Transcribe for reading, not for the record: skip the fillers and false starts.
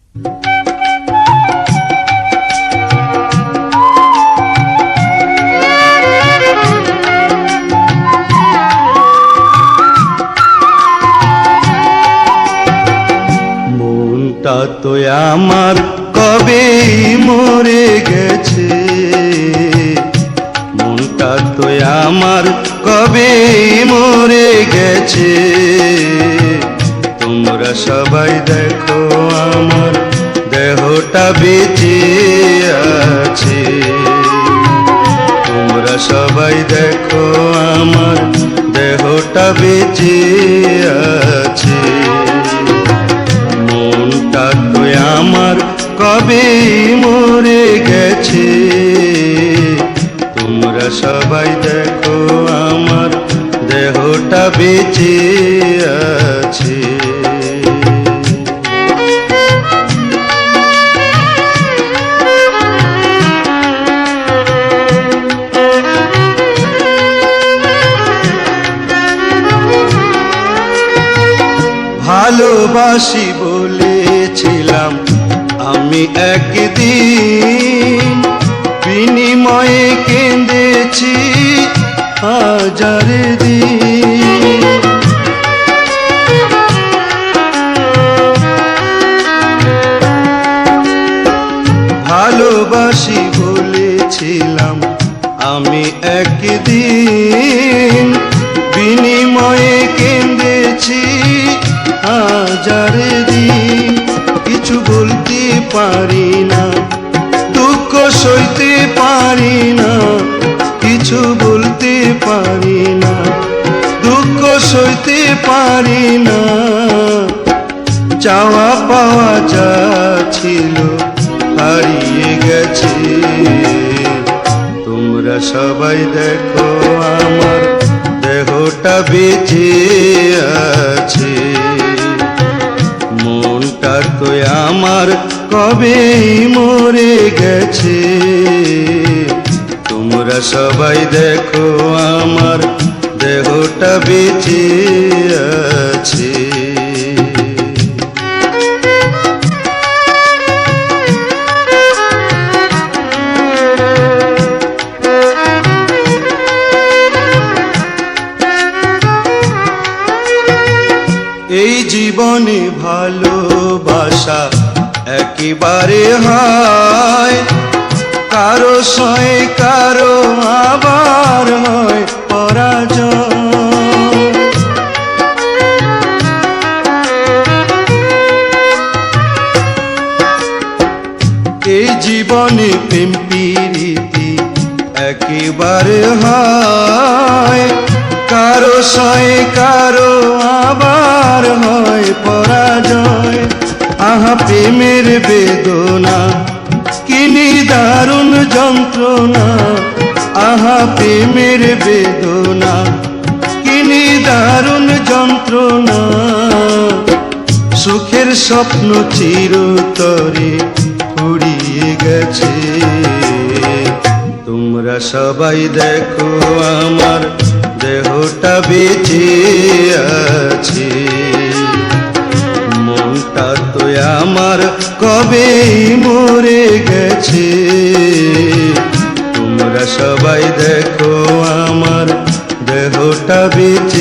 মনটা তো আমার কবে মরে গেছে, মনটা তো আমার কবে মরে গেছে। তোমরা সবাই দেখো আমার দেহটা বেঁচে আছে, তোমরা সবাই দেখো আমার দেহটা বেঁচে আছে। মনটা তো আমার কবে মরে গেছে, তোমরা সবাই দেখো আমার দেহটা বেঁচে আছে। ভালোবাসি বলেছিলাম আমি একদিন, বিনিময়ে কেঁদেছি হাজার দিন। ভালোবাসি বলেছিলাম আমি একদিন, বিনিময়ে কেঁদেছি হাজার দিন। কিছু বলতে পারি না, দুঃখ সইতে পারি না, কিছু বলতে পারি না, দুঃখ সইতে পারি না। চাওয়া পাওয়া যা ছিল হারিয়ে গেছে। তোমরা সবাই দেখো আমার দেহটা বেঁচে আছে, মনটা তো আমার কবে মরে গেছে। তোমরা সবাই দেখো আমার দেহটা বেঁচে আছে। এই জীবনে ভালোবাসা একেবারে হয়, কারো সয় কারো আবার হয় পরাজয়। এই জীবনে প্রেম প্রীতি একেবারে হয়, কারো সয় কারো আবার হয় পরাজয়। আহা প্রেমের বেদনা কি নিদারুণ যন্ত্রণা, আহা প্রেমের বেদনা কি নিদারুণ যন্ত্রণা। সুখের স্বপ্ন চিরতরে উড়িয়ে গেছে। তোমরা সবাই দেখো আমার দেহটা বেঁচে আছে, মনটা তো আমার কবে মরে গেছে। তোমরা সবাই দেখো আমার দেহটা বেঁচে